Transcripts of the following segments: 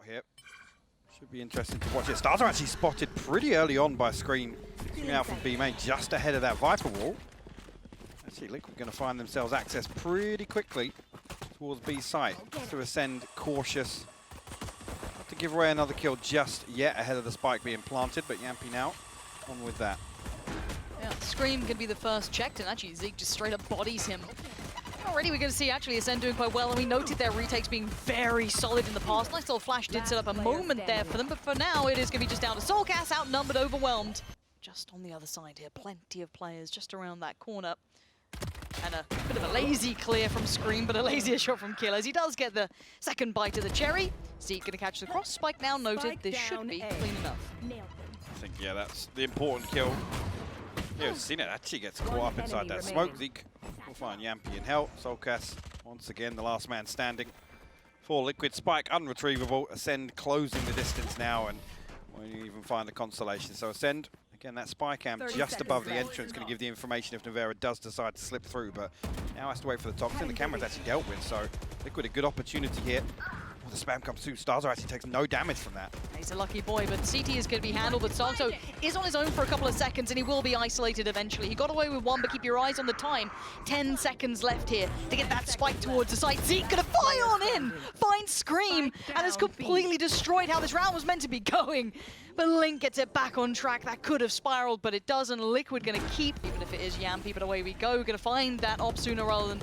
here. Should be interesting to watch it. Stars are actually spotted pretty early on by Scream. Coming out from B main just ahead of that Viper wall. Actually, Liquid going to find themselves access pretty quickly towards B site. To Acend, cautious. Not to give away another kill just yet ahead of the spike being planted, but Yampi now on with that. Yeah, Scream can be the first checked, and actually Zeke just straight up bodies him. Already we're going to see actually Acend doing quite well, and we noted their retakes being very solid in the past. Nice little flash did set up a moment there for them, but for now it is going to be just down to soulcast, outnumbered, overwhelmed. Just on the other side here, plenty of players just around that corner. And a bit of a lazy clear from Scream, but a lazier shot from kyedae as he does get the second bite of the cherry. Zeke going to catch the cross. Spike now noted. This should be clean enough. I think, yeah, that's the important kill. Yeah, we've seen it. Actually gets caught up inside that smoke. Zeke will find Yampi in hell. soulcast, once again, the last man standing. For Liquid, Spike unretrievable. Acend closing the distance now, and won't even find the consolation. So Acend, again, that spy cam just above the entrance, going to give the information if naVi does decide to slip through, but now has to wait for the toxin. The camera's actually dealt with, so Liquid a good opportunity here. Oh, the spam comes through. Starzo actually takes no damage from that. He's a lucky boy, but CT is going to be handled, but Starzo is on his own for a couple of seconds, and he will be isolated eventually. He got away with one, but keep your eyes on the time. 10 seconds left here to get that spike towards the site. Zeke going to fly on in, find Scream, and has completely destroyed how this round was meant to be going. But Link gets it back on track. That could have spiraled, but it doesn't. Liquid going to keep, even if it is Yampi, but away we go. Going to find that op sooner rather than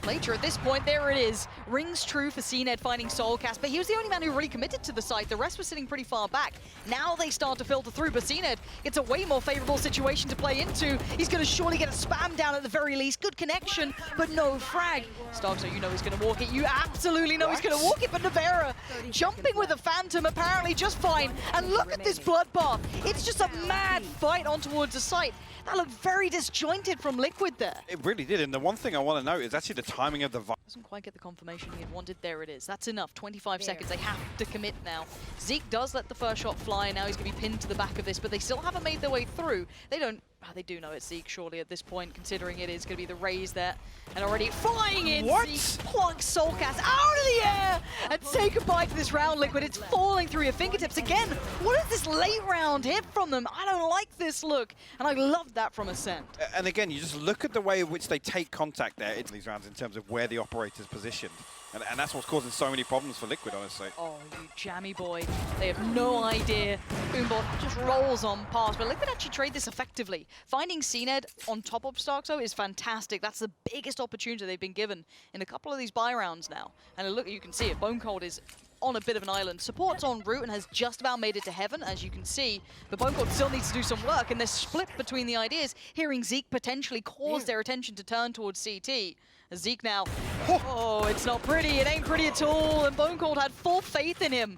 later. At this point, there it is. Rings true for CNED finding soulcast, but he was the only man who really committed to the site. The rest was sitting pretty far back. Now they start to filter through, but CNED gets a way more favorable situation to play into. He's going to surely get a spam down at the very least. Good connection, but no frag. Starzo, you know he's going to walk it. You absolutely know he's going to walk it, but naVi jumping with a Phantom apparently just fine. And look at this bloodbath. It's just a mad fight on towards the site. That looked very disjointed from Liquid there. It really did, and the one thing I want to note is actually the timing of the doesn't quite get the confirmation he had wanted. There it is. That's enough. 25 seconds. They have to commit now. Zeke does let the first shot fly, and now he's going to be pinned to the back of this, but they still haven't made their way through. They don't... they do know it's Zeke, surely, at this point, considering it is going to be the raise there. And already flying in, what? Zeke plucks soulcast out of the air and say goodbye to this round, Liquid. It's falling through your fingertips again. What is this late round hit from them? I don't like this look, and I love that from Acend. And again, you just look at the way in which they take contact there in these rounds in terms of where the operator's positioned. And that's what's causing so many problems for Liquid, honestly. Oh, you jammy boy. They have no idea. Boombot just rolls on past, but Liquid actually trade this effectively. Finding CNED on top of Starkzo is fantastic. That's the biggest opportunity they've been given in a couple of these buy rounds now. And look, you can see it. Bone Cold is on a bit of an island. Support's en route and has just about made it to heaven, as you can see. But Bone Cold still needs to do some work, and they're split between the ideas. Hearing Zeke potentially cause their attention to turn towards CT. Zeke now, oh, it's not pretty, it ain't pretty at all, and Bone Cold had full faith in him.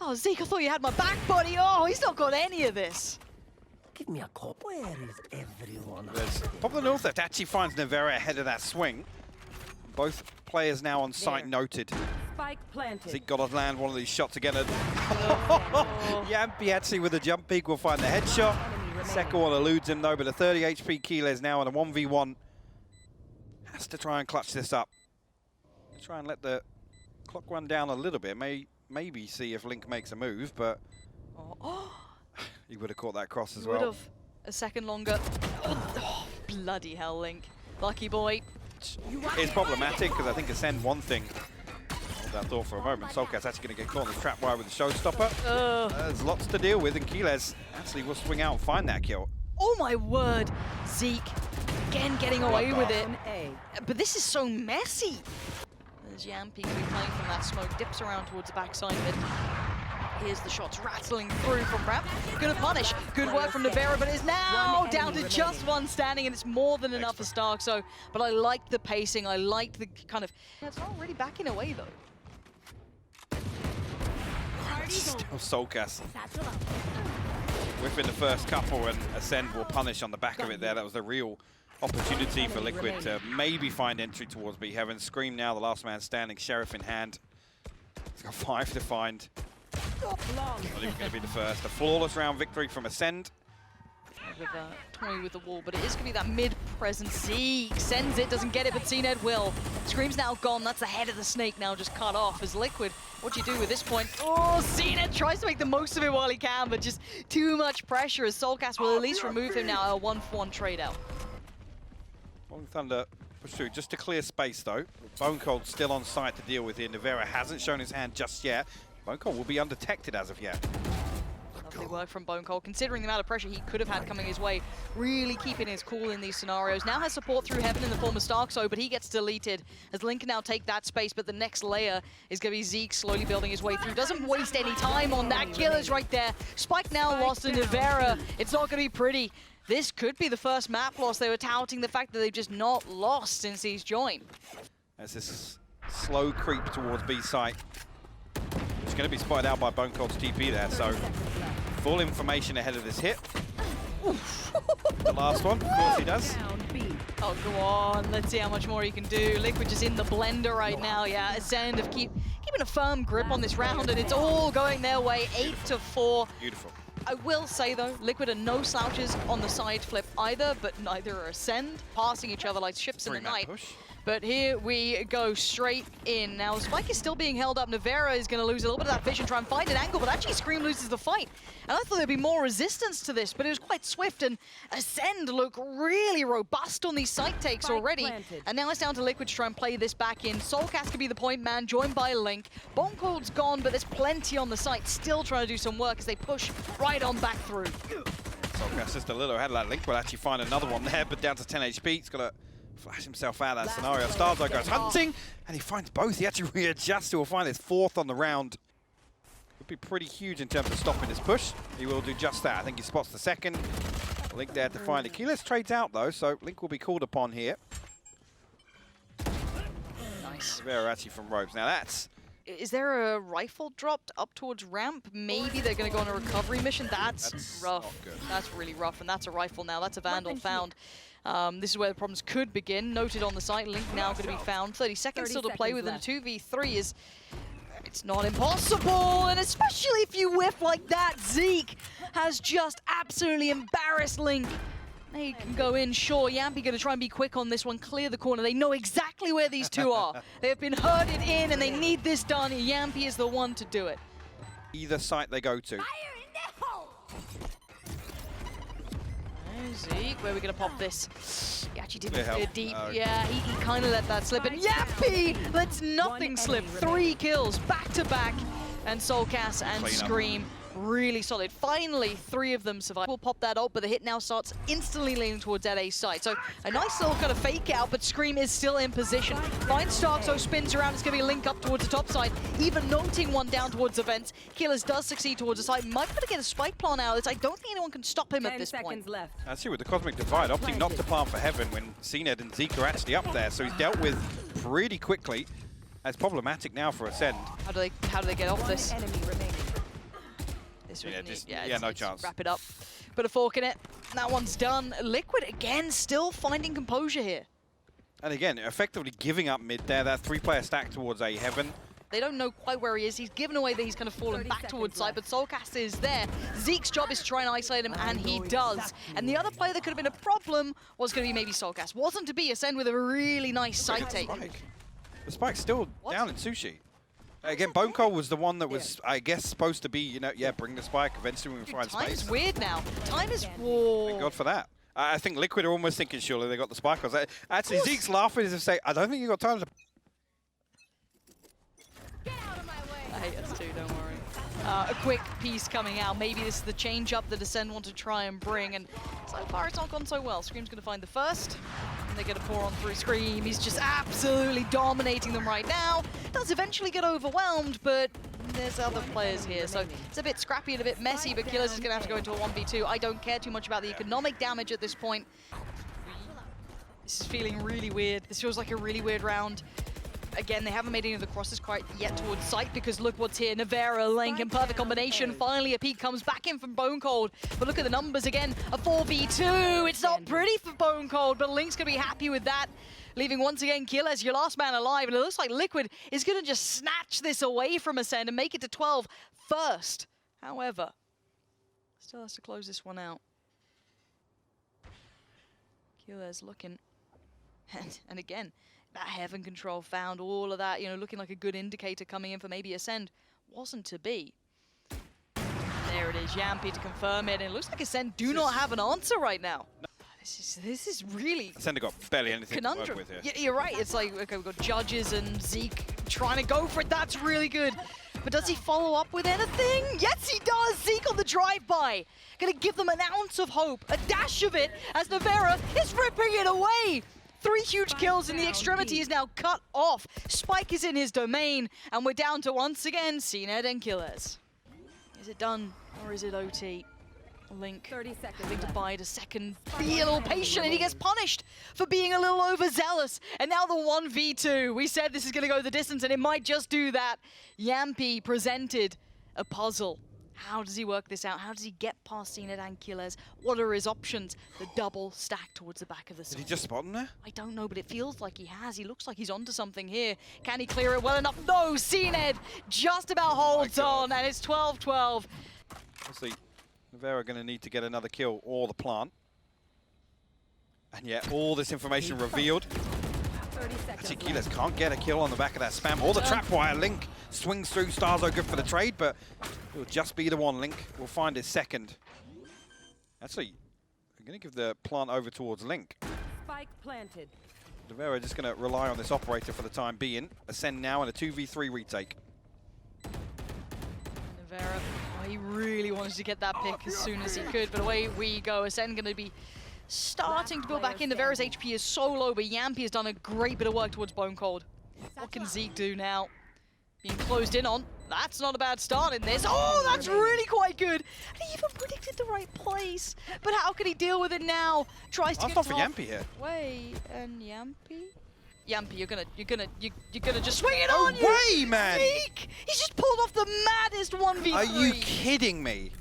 Oh, Zeke, I thought you had my back, buddy. Oh, he's not got any of this. Give me a cop. Where is everyone? Pop the North Left actually finds naVi ahead of that swing. Both players now on site noted. Spike planted. Zeke got to land one of these shots again. Yampi actually with a jump peek will find the headshot. Second one eludes him though, but a 30 HP kyedae is now on a 1v1. Has to try and clutch this up. Try and let the clock run down a little bit. Maybe see if Link makes a move, but he would have caught that cross as well. Would have. A second longer. Oh, bloody hell, Link. Lucky boy. It's problematic because I think Acend one thing. Hold that thought for a moment. soulcast actually going to get caught in the trap wire with the showstopper. There's lots to deal with, and kyedae actually will swing out and find that kill. Oh my word, Zeke. Again getting away with it. But this is so messy. There's Yampi going to be playing from that smoke. Dips around towards the backside of it. Here's the shots rattling through from Ramp. Gonna punish. Good work from naVi, but it's now down to just one standing, and it's more than enough for Starkzo. But I like the pacing. I like the kind of... It's not really backing away, though. Still soulcast. Whipping the first couple, and Acend will punish on the back of it there. That was the real opportunity for Liquid to maybe find entry towards B Heaven. Scream now, the last man standing, Sheriff in hand. He's got 5 to find. Not even going to be the first. A flawless round victory from Acend. With toying with the wall, but it is going to be that mid-presence. Zeke sends it, doesn't get it, but CNED will. Scream's now gone. That's the head of the snake now just cut off as Liquid What do you do with this point? Oh, Cena tries to make the most of it while he can, but just too much pressure as Soulcast will at least remove him now. A 1-for-1 trade out. Long Thunder push through just to clear space though. Bone Cold still on site to deal with here. naVi hasn't shown his hand just yet. Bone Cold will be undetected as of yet. Lovely work from Bone Cold, considering the amount of pressure he could have had coming his way. Really keeping his cool in these scenarios. Now has support through Heaven in the form of Starkso, but he gets deleted as Link can now take that space, but the next layer is going to be Zeke slowly building his way through. Doesn't waste any time on that. Killer's right there. Spike now lost to naVi. It's not going to be pretty. This could be the first map loss. They were touting the fact that they've just not lost since he's joined. As this slow creep towards B site. It's going to be spotted out by Bone Cold's TP there, so full information ahead of this hit. The last one, of course he does. Oh, go on. Let's see how much more he can do. Liquid just in the blender right now. Yeah, Acend of keeping a firm grip on this round, and it's all going their way. 8-4. Beautiful. I will say, though, Liquid are no slouches on the side flip either, but neither are Acend, passing each other like ships in the night. Push. But here we go straight in. Now, Spike is still being held up. naVi is going to lose a little bit of that vision, try and find an angle, but actually Scream loses the fight. And I thought there'd be more resistance to this, but it was quite swift, and Acend look really robust on these site takes already. And now it's down to Liquid to try and play this back in. Soulcast could be the point man, joined by Link. Bone Cold's gone, but there's plenty on the site, still trying to do some work as they push right on back through. Soulcast just a little ahead of that. Link will actually find another one there, but down to 10 HP. He's got to flash himself out of that scenario. Starzo goes hunting, and he finds both. He actually readjusts to find his fourth on the round. Would be pretty huge in terms of stopping this push. He will do just that. I think he spots the second. Link there to find it. Keyless trades out though, so Link will be called upon here. Nice. They're actually from ropes. Now that's... Is there a rifle dropped up towards ramp? Maybe they're going to go on a recovery mission. That's rough. Not good. That's really rough, and that's a rifle now. That's a Vandal found. This is where the problems could begin. Noted on the site, Link now going to be found. 30 seconds still to play with, and a 2v3 is... It's not impossible, and especially if you whiff like that, Zeke has just absolutely embarrassed Link. They can go in, sure. Yampy going to try and be quick on this one, clear the corner. They know exactly where these two are. They have been herded in, and they need this done. Yampy is the one to do it. Either site they go to. Zeke, where are we going to pop this? He actually didn't Clear clear help. deep. Yeah, he kind of let that slip. And Yappy lets nothing slip. 3 kills back to back. And Soulcast and Scream really solid. Finally, 3 of them survive. We'll pop that ult, but the hit now starts instantly leaning towards that A side. So a nice little kind of fake out, but Scream is still in position. Finds Starkso, spins around. It's going to be a link up towards the top side. Even noting one down towards the vents. Killers does succeed towards the side. Might be able to get a spike plant out of this. I don't think anyone can stop him at this point. I see with the Cosmic Divide, opting not to plant for Heaven when Sened and Zeke are actually up there. So he's dealt with pretty quickly. That's problematic now for Acend. How do they get off this? Yeah, no chance. Wrap it up. Put a fork in it. That one's done. Liquid again, still finding composure here. And again, effectively giving up mid there. That 3-player stack towards A Heaven. They don't know quite where he is. He's given away that he's kind of fallen back towards side, but Soulcast is there. Zeke's job is to try and isolate him, and he does. And the other player that could have been a problem was going to be maybe Soulcast. Wasn't to be. Acend with a really nice sight take. The spike's still down in Sushi. Again, Bone Cold was the one that was, I guess, supposed to be, you know, bring the spike, eventually we can find space. Time's weird now. Time is... Whoa. Thank God for that. I think Liquid are almost thinking, surely they got the spike. Actually, Zeke's laughing as if say, I don't think you got time to... I hate us too, don't worry. A quick piece coming out. Maybe this is the change-up that Acend want to try and bring, and so far it's not gone so well. Scream's going to find the first, and they're going to pour on through Scream. He's just absolutely dominating them right now. Does eventually get overwhelmed, but there's other players here, so it's a bit scrappy and a bit messy, but Killers is going to have to go into a 1v2. I don't care too much about the economic damage at this point. This is feeling really weird. This feels like a really weird round. Again, they haven't made any of the crosses quite yet towards sight because look what's here. naVi, Link in perfect combination. Finally, a peek comes back in from Bone Cold. But look at the numbers again. A 4v2. It's not pretty for Bone Cold, but Link's going to be happy with that. Leaving once again Kill as your last man alive. And it looks like Liquid is going to just snatch this away from Acend and make it to 12 first. However, still has to close this one out. Killer's looking. And again, that heaven control found, all of that, you know, looking like a good indicator coming in for maybe Acend, wasn't to be. There it is, Yampy to confirm it, and it looks like Acend do not have an answer right now. This is really Acend got barely anything conundrum. to work with here. You're right, it's like, okay, we've got Judges and Zeke trying to go for it, that's really good. But does he follow up with anything? Yes, he does! Zeke on the drive-by. Gonna give them an ounce of hope, a dash of it, as navi is ripping it away. 3 huge kills, and the extremity is now cut off. Spike is in his domain, and we're down to, once again, Sentinels and Killers. Is it done, or is it OT? Link, 30 seconds. having to bide a second, be a little patient, and he gets punished for being a little overzealous. And now the 1v2. We said this is going to go the distance, and it might just do that. Yampy presented a puzzle. How does he work this out? How does he get past Sentinels and Killers? What are his options? The double stack towards the back of the side. Did he just spot him there? I don't know, but it feels like he has. He looks like he's onto something here. Can he clear it well enough? No, Sentinels just about holds on, and it's 12-12. Obviously, navi are going to need to get another kill or the plant. And yet, all this information revealed. 30 seconds. Actually, Killers can't get a kill on the back of that spam. Or the trap wire. Link swings through. Starzo good for the trade, but it'll just be the one. Link will find his second. Actually, I'm going to give the plant over towards Link. Spike planted. navi are just going to rely on this operator for the time being. Acend now in a 2v3 retake. navi, oh, he really wanted to get that pick as soon as he could, but away we go. Acend going to be starting to build back in. navi's HP is so low, but Yampy has done a great bit of work towards Bone Cold. What can Zeke do now? Being closed in on. That's not a bad start in this. Oh, that's really quite good. And he even predicted the right place. But how can he deal with it now? Tries to That's get not for top Yampy here. way, and Yampy? Yampy, you're gonna just swing it No on you. way, man! Zeke! He's just pulled off the maddest 1v3. Are you kidding me?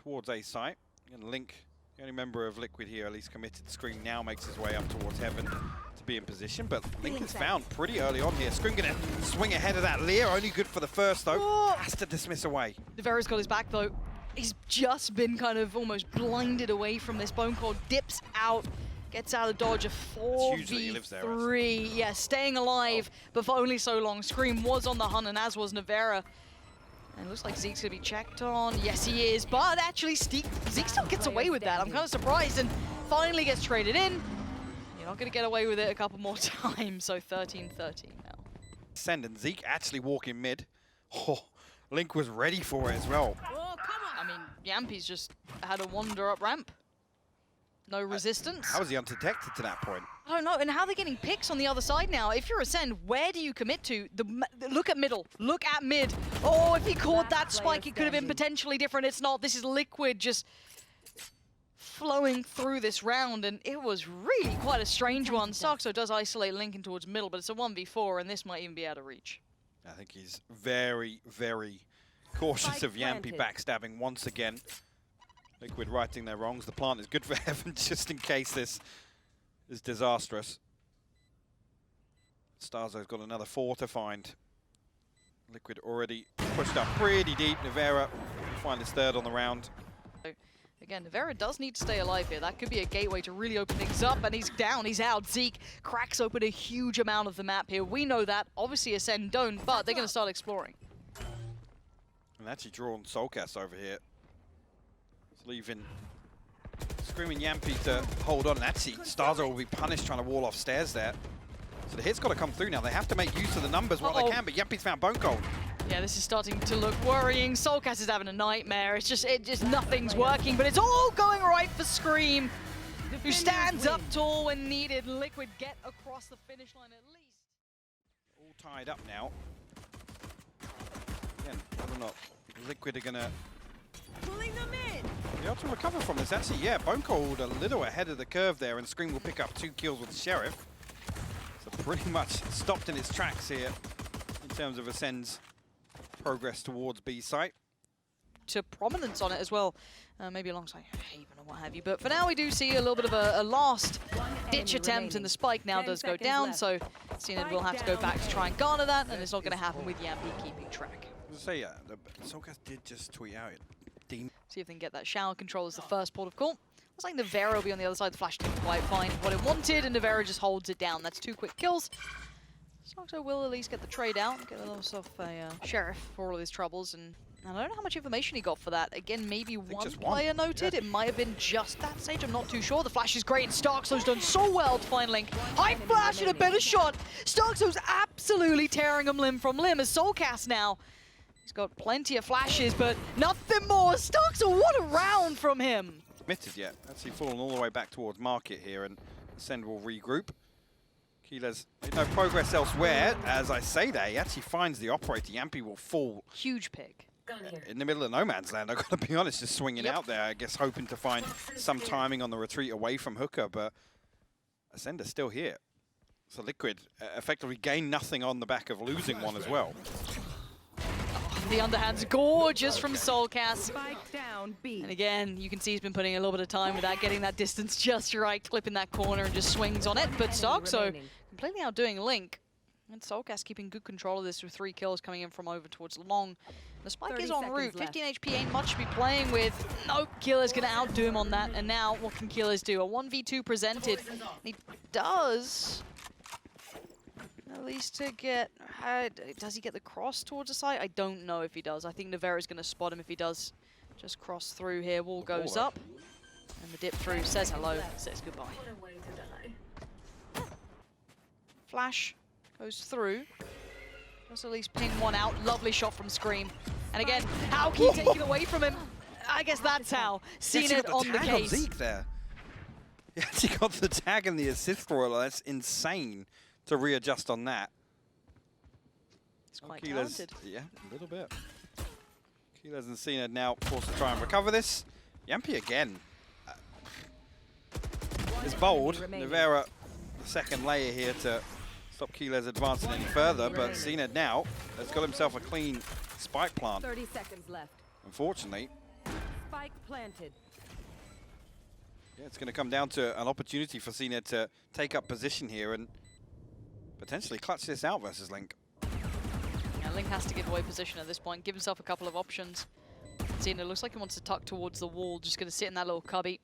Towards A site. And Link, the only member of Liquid here, at least committed to Scream, now makes his way up towards Heaven to be in position. But Link is found pretty early on here. Scream gonna swing ahead of that Lear, only good for the first though. Oh. Has to dismiss away. navi's got his back though. He's just been kind of almost blinded away from this. Bone Cold dips out, gets out of dodge, a huge that he lives there, 4v3. Yeah, staying alive, but for only so long. Scream was on the hunt, and as was navi. And it looks like Zeke's gonna be checked on. Yes, he is, but actually Zeke still gets away with that. I'm kind of surprised, and finally gets traded in. You're not gonna get away with it a couple more times, so 13-13 now. Acend and Zeke actually walking mid. Oh, Link was ready for it as well. Oh, come on. I mean, Yampy's just had a wander up ramp. No resistance. How was he undetected to that point? I don't know, and how they're getting picks on the other side now. If you're Acend, where do you commit to? Look at middle, look at mid. Oh, if he caught that spike, it could have been potentially different. It's not. This is Liquid just flowing through this round, and it was really quite a strange one. Saxo does isolate Lincoln towards middle, but it's a 1v4, and this might even be out of reach. I think he's very, very cautious of Yampy backstabbing once again. Liquid righting their wrongs. The plant is good for Heaven just in case this is disastrous. Starzo's got another 4 to find. Liquid already pushed up pretty deep. navi will find his third on the round. Again, navi does need to stay alive here. That could be a gateway to really open things up, and he's down, he's out. Zeke cracks open a huge amount of the map here. We know that. Obviously, Acend don't, but they're going to start exploring. And actually drawn Soulcast over here. It's leaving Screaming Yampy to hold on. And actually, Starzo will be punished trying to wall off stairs there. So the hit's got to come through now. They have to make use of the numbers while they can, but Yampy's found Bone Cold. Yeah, this is starting to look worrying. Soulcast is having a nightmare. It's just nothing's working, but it's all going right for Scream, who stands up tall when needed. Liquid get across the finish line at least. All tied up now. Again, whether or not Liquid are gonna Pulling them in. be able to recover from this. Actually, yeah, Bone Cold a little ahead of the curve there, and Scream will pick up 2 kills with the Sheriff. So pretty much stopped in its tracks here in terms of Ascend's progress towards B site. To prominence on it as well, maybe alongside Haven or what have you. But for now, we do see a little bit of a last-ditch attempt, and the spike now does go down, so Sentinels will have to go back to try and garner that, and it's not going to happen with Yampy keeping track. I was gonna say, Soulcast did just tweet out. See if they can get that shower control as the first port of call. Looks like naVi will be on the other side. The flash didn't quite find what it wanted, and naVi just holds it down. That's 2 quick kills. Soxo will at least get the trade out, get himself a sheriff for all his troubles, and I don't know how much information he got for that. Again, maybe one player noted. Yeah. It might have been just that stage. I'm not too sure. The flash is great, and Starkzo's done so well to find Link. High flash and a better shot. Starkzo's absolutely tearing him limb from limb as Soulcast now. He's got plenty of flashes, but nothing more. Starkzo, what a round from him. Committed yet. Actually fallen all the way back towards market here, and Acend will regroup. kyedae's no progress elsewhere. As I say that, he actually finds the operator. Yampi will fall. Huge pick. In the middle of no man's land, I've got to be honest, just swinging out there, I guess hoping to find some timing on the retreat away from Hooker, but Acend is still here. So Liquid effectively gained nothing on the back of losing one as well. The underhand's gorgeous from Soulcast. Spike down, B. And again, you can see he's been putting a little bit of time with that, getting that distance just right, clipping that corner and just swings on it. But Starkzo completely outdoing Link. And Soulcast keeping good control of this with 3 kills coming in from over towards long. The spike is en route. 15 HP ain't much to be playing with. Nope, kyedae's gonna outdo him on that. And now, what can kyedae do? A 1v2 presented. And he does... At least to get... does he get the cross towards the site? I don't know if he does. I think naVi is gonna spot him if he does just cross through here. Wall goes up. And the dip through says hello, says goodbye. Flash goes through. Let's at least ping one out. Lovely shot from Scream. And again, how can you take it away from him? I guess that's how. Seen it on the case. Zeke there. He actually got the tag and the assist roller. That's insane to readjust on that. It's quite talented. Yeah, a little bit. kyedae's and Cena now forced to try and recover this. Yampi again. Is bold. naVi, the second layer here to stop kyedae's advancing any further, but Cena now has got himself a clean spike plant. 30 seconds left. Unfortunately. Spike planted. Yeah, it's going to come down to an opportunity for Cena to take up position here and potentially clutch this out versus Link. Yeah, Link has to give away position at this point, give himself a couple of options. Cena looks like he wants to tuck towards the wall, just going to sit in that little cubby.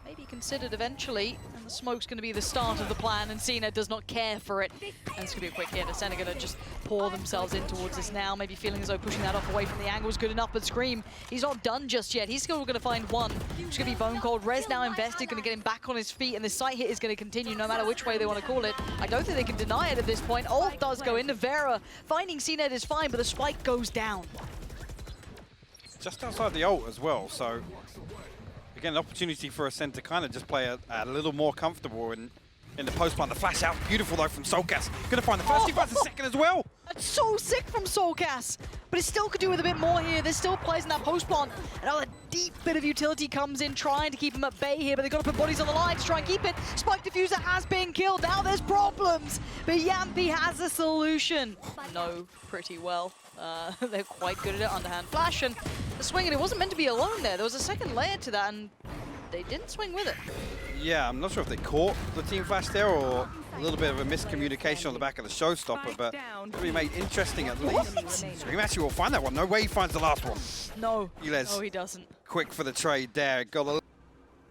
Maybe considered eventually, and the smoke's going to be the start of the plan, and Cena does not care for it. And it's going to be a quick hit. Acend are going to just pour themselves in towards this now, maybe feeling as though pushing that off away from the angle is good enough, but Scream, he's not done just yet. He's still going to find one, which is going to be bone cold. Rez now invested, going to get him back on his feet, and the site hit is going to continue no matter which way they want to call it. I don't think they can deny it at this point. Ult does go into naVi. Finding CNED is fine, but the spike goes down. Just outside the ult as well, so again, an opportunity for Acend to kind of just play a little more comfortable in the post plant. The flash out, beautiful though from Soulcast. Gonna find the first, he finds the second as well. That's so sick from Soulcast, but it still could do with a bit more here. There's still players in that post plant. Another deep bit of utility comes in, trying to keep him at bay here, but they've got to put bodies on the line to try and keep it. Spike Diffuser has been killed. Now there's problems, but Yampi has a solution. No, pretty well. They're quite good at it. Underhand flash and the swing, and it wasn't meant to be alone there. There was a second layer to that, and they didn't swing with it. Yeah, I'm not sure if they caught the team flash there or a little bit of a miscommunication on the back of the showstopper, but it'll be made interesting at least. Scream actually will find that one. No way he finds the last one. No, no he doesn't. Quick for the trade there. Got a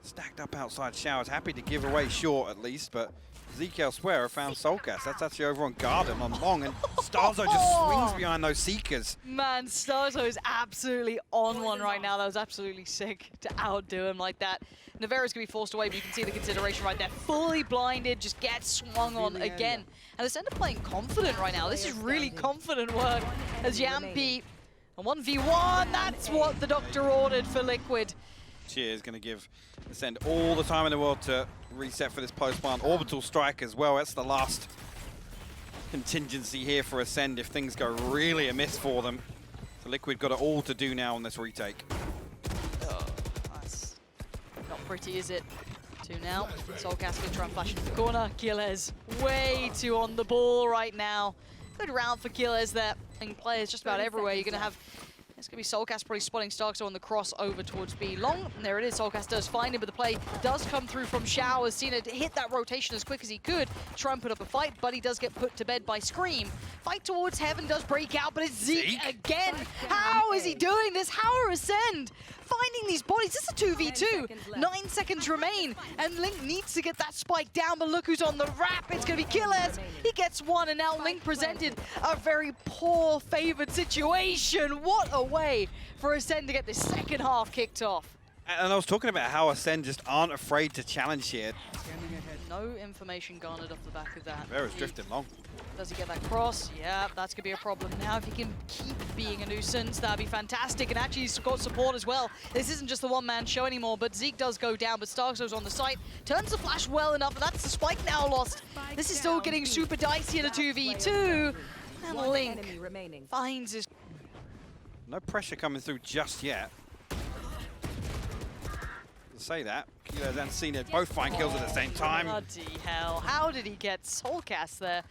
stacked up outside Showers. Happy to give away short at least, but Zeke elsewhere found Soulcast. That's actually over on Garden on long, and Starzo just swings behind those Seekers. Man, Starzo is absolutely on one right now. That was absolutely sick to outdo him like that. naVi is going to be forced away, but you can see the consideration right there. Fully blinded, just gets swung on again. And Acend are playing confident right now. This is really confident work as Yampi, a 1v1, that's what the doctor ordered for Liquid. Cheers going to give Acend all the time in the world to reset for this post plant. Orbital strike as well. That's the last contingency here for Acend if things go really amiss for them. So Liquid got it all to do now on this retake. Oh, that's not pretty, is it? 2 now. Soulcast can try and flash into the corner. kyedae's way too on the ball right now. Good round for kyedae's there. And players just about everywhere. You're going to have... It's going to be Soulcast probably spotting Starkzo on the cross over towards B. Long, and there it is. Soulcast does find him, but the play does come through from Showers. Cena hit that rotation as quick as he could, try and put up a fight, but he does get put to bed by Scream. Fight towards Heaven does break out, but it's Zeke again. How is he doing this? How are Acend finding these bodies. This is a 2v2. 10 seconds left. 9 seconds remain, and Link needs to get that spike down, but look who's on the wrap. It's going to be kyedae. He gets one, and now Link presented a very poor favored situation. What a way for Acend to get this second half kicked off. And I was talking about how Acend just aren't afraid to challenge here. No information garnered off the back of that. Vera's drifting long. Does he get that cross? Yeah, that's going to be a problem. Now, if he can keep being a nuisance, that'd be fantastic. And actually, he's got support as well. This isn't just the one-man show anymore, but Zeke does go down, but Starkzo's on the site. Turns the flash well enough, and that's the spike now lost. This is still getting super dicey in a 2v2. And One Link enemy remaining. finds his... No pressure coming through just yet. To say that, kyedae and Sentinels both find kills at the same time. Bloody hell. How did he get soulcast there?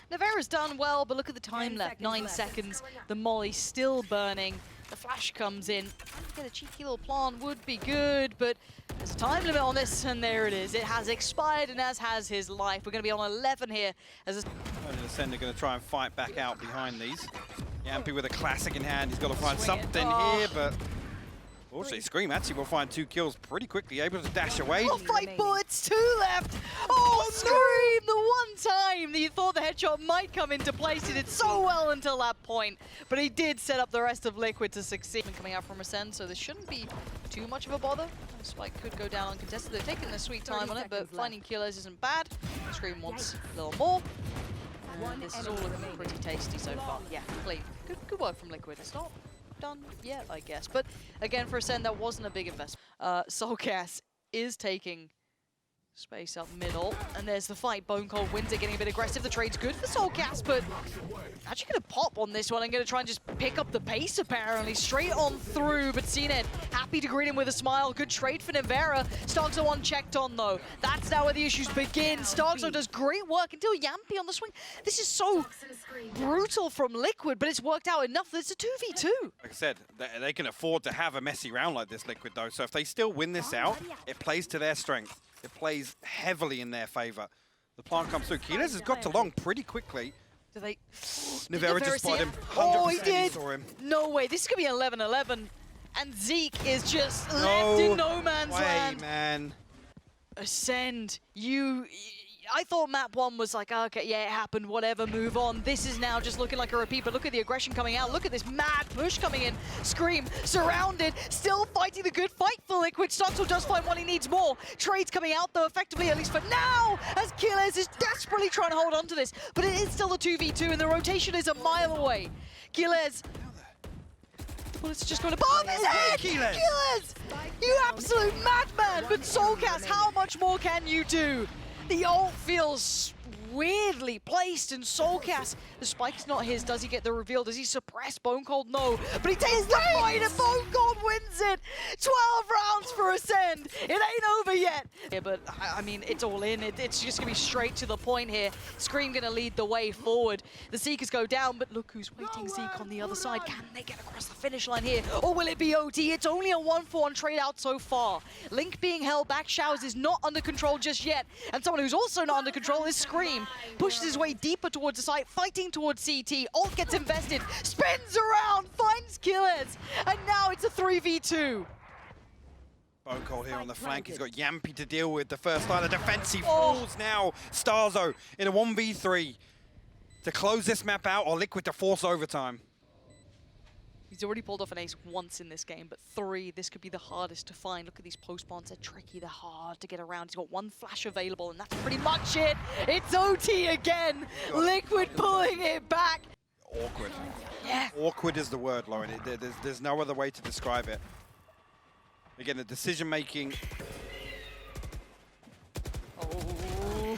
naVi's done well, but look at the time 10 left. 9 seconds seconds. The molly's still burning. The flash comes in. Get a cheeky little plant would be good, but there's a time limit on this, and there it is. It has expired, and as has his life. We're going to be on 11 here. As Acend are going to try and fight back out behind these. Yampy with a classic in hand. He's got to find Swing it. something Oh. here, but fortunately, Scream actually will find 2 kills pretty quickly, able to dash away. oh, 5 bullets, 2 left. Oh, Scream! The one time that you thought the headshot might come into place. He did so well until that point, but he did set up the rest of Liquid to succeed. Coming out from Acend, so this shouldn't be too much of a bother. Spike could go down uncontested. They're taking their sweet time on it, but finding kyedae isn't bad. Scream wants a little more. And this is all looking pretty tasty so far. Yeah, clean. Good work from Liquid. It's not done yet, I guess. But again, for Acend, that wasn't a big investment. Soulcast is taking space up middle, and there's the fight. Bone Cold wins it, getting a bit aggressive. The trade's good for Soulcast, but actually going to pop on this one and going to try and just pick up the pace, apparently. Straight on through, but CNED happy to greet him with a smile. Good trade for naVi. Starkzo unchecked on, though. That's now where the issues begin. Starkzo does great work until Yampy on the swing. This is so brutal from Liquid, but it's worked out enough that it's a 2v2. Like I said, they can afford to have a messy round like this, Liquid, though. So if they still win this out, it plays to their strength. It plays heavily in their favor. The plant comes through. kyedae has got to long pretty quickly. Do they... naVi just spotted him. 100% Oh, he did! saw him. No way. This is going to be 11-11. And Zeke is just left in no man's land. Man. Acend, I thought map 1 was like, okay, yeah, it happened, whatever, move on. This is now just looking like a repeat, but look at the aggression coming out. Look at this mad push coming in. Scream, surrounded, still fighting the good fight for Liquid. Starkzo does find one, he needs more. Trades coming out, though, effectively, at least for now, as kyedae is desperately trying to hold on to this. But it is still a 2v2, and the rotation is a mile away. kyedae... Well, it's just going to bomb his head! kyedae! You absolute madman! But Soulcast, how much more can you do? The ult feels weirdly placed, and Soulcast, the spike's not his. Does he get the reveal? Does he suppress Bone Cold? No. But he takes the fight, and Bone Cold wins it! 12 rounds for Acend. It ain't over yet. Yeah, but, I mean, it's all in. It's just going to be straight to the point here. Scream going to lead the way forward. The Seekers go down, but look who's waiting Zeke on the other side. Can they get across the finish line here? Or will it be OT? It's only a 1-for-1 trade out so far. Link being held back. Showers is not under control just yet. And someone who's also not under control is Scream. Pushes his way deeper towards the site, fighting towards CT. Ult gets invested, spins around, finds kyedae, and now it's a 3v2. Bone Cold here on the flank. He's got Yampy to deal with. The first line of defense. He falls now. Starzo in a 1v3 to close this map out, or Liquid to force overtime. He's already pulled off an ace once in this game, but 3, this could be the hardest to find. Look at these post-bonds, they're tricky, they're hard to get around. He's got 1 flash available, and that's pretty much it. It's OT again. Liquid pulling it back. Awkward. Yeah. Awkward is the word, Lauren. There's no other way to describe it. Again, the decision-making.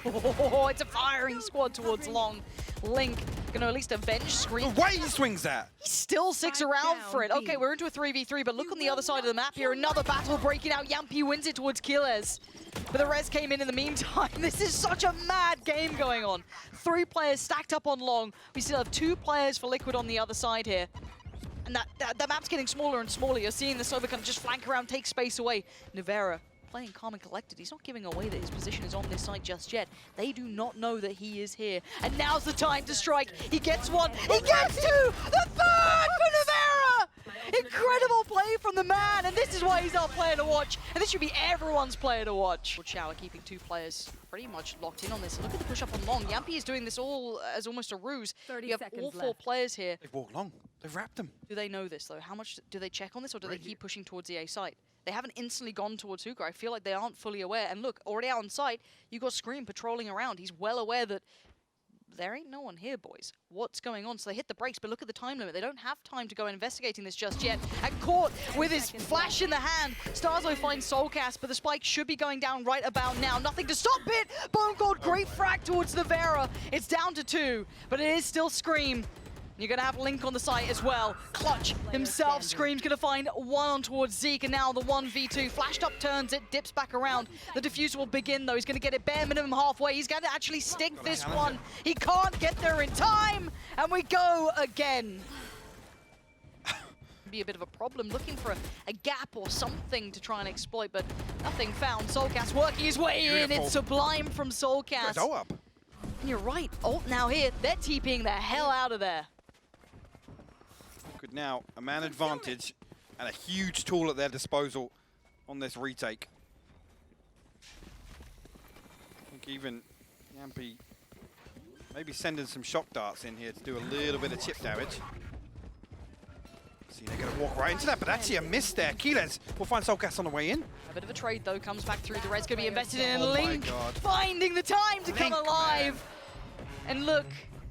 Oh, it's a firing squad towards long. Link gonna at least avenge Scream. The way he swings that! He still sticks around for it. Okay, we're into a 3v3, but look on the other side of the map here. Another battle breaking out. Yampy wins it towards kyedae. But the res came in the meantime. This is such a mad game going on. 3 players stacked up on long. We still have 2 players for Liquid on the other side here. And that map's getting smaller and smaller. You're seeing the Sova just flank around, take space away. naVi playing calm and collected. He's not giving away that his position is on this side just yet. They do not know that he is here. And now's the time to strike. He gets 1. He gets 2! The 3rd for naVi! Incredible play from the man, and this is why he's our player to watch, and this should be everyone's player to watch. Shower keeping 2 players pretty much locked in on this. Look at the push up on long. Yampi is doing this all as almost a ruse. 30 You have all seconds 4 left. players here. They've walked long. They've wrapped them. Do they know this though? How much do they check on this, or do they keep pushing towards the A site? They haven't instantly gone towards Hookah. I feel like they aren't fully aware. And look, already out on site, you got Scream patrolling around. He's well aware that there ain't no one here, boys. What's going on? So they hit the brakes, but look at the time limit. They don't have time to go investigating this just yet. And caught with his flash in the hand. Starzo finds Soulcast, but the spike should be going down right about now. Nothing to stop it! Bone Gold, great frag towards the Vera. It's down to 2, but it is still Scream. You're going to have Link on the site as well. Clutch himself. Scream's going to find 1 on towards Zeke, and now the 1v2. Flashed up, turns it, dips back around. The diffuser will begin, though. He's going to get it bare minimum halfway. He's going to actually stick this one. He can't get there in time, and we go again. Be a bit of a problem, looking for a gap or something to try and exploit, but nothing found. Soulcast working his way in. It's sublime from Soulcast. Go up. And you're right, ult now here. They're TPing the hell out of there. Good now, a man advantage and a huge tool at their disposal on this retake. I think even Yampi maybe sending some shock darts in here to do a little bit of chip damage. See, they're going to walk right into that, but actually a miss there. kyedae will find Soulcast on the way in. A bit of a trade though, comes back through. The red's going to be invested in Oh my Link, God. finding the time to come Link, alive. And look,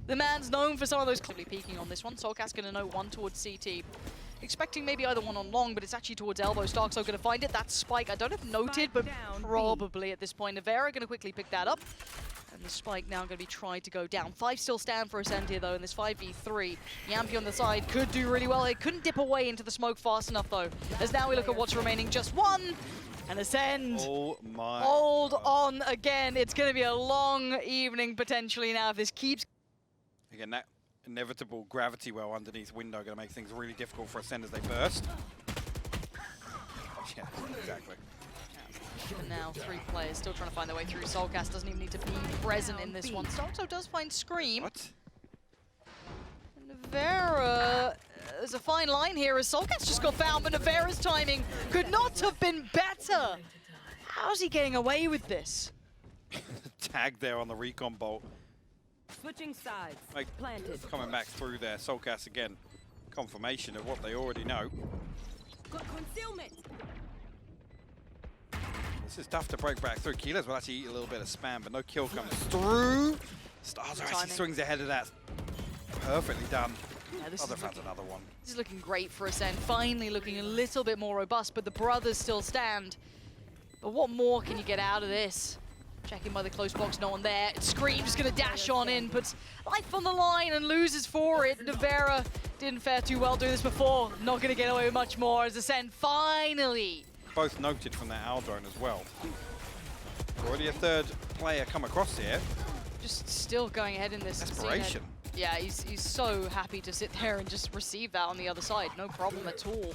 the man's known for some of those clearly peeking on this one. Soulcast going to know 1 towards CT. Expecting maybe either 1 on long, but it's actually towards elbow. Starkso going to find it. That's Spike. I don't have noted, but probably at this point. naVi going to quickly pick that up. And the Spike now going to be tried to go down. 5 still stand for Acend here, though, in this 5v3. Yampi on the side could do really well. It couldn't dip away into the smoke fast enough, though. As now we look at what's remaining. Just 1. And Acend. Oh my Hold God. on again. It's going to be a long evening, potentially, now, if this keeps... Again, that inevitable gravity well underneath window going to make things really difficult for Acend as they burst. Yeah, exactly. And now 3 players still trying to find their way through. Soulcast doesn't even need to be present in this one. Starkso does find Scream. What? And naVi, there's a fine line here as Soulcast just got found, but naVi's timing could not have been better. How's he getting away with this? Tag there on the recon bolt. Switching sides. Like, Planted. coming back through there. Soulcast again. Confirmation of what they already know. Good concealment. This is tough to break back through. kyedae will actually eat a little bit of spam, but no kill comes through. Starzo actually swings ahead of that. Perfectly done. Yeah, this Other is fans another one. This is looking great for Acend. Finally looking a little bit more robust, but the brothers still stand. But what more can you get out of this? Checking by the close box, no one there. Scream's gonna dash on in, puts life on the line and loses for it. naVi didn't fare too well doing this before. Not gonna get away with much more as Acend finally. Both noted from that owl drone as well. Already a 3rd player come across here. Just still going ahead in this. Desperation. Yeah, he's so happy to sit there and just receive that on the other side. No problem at all.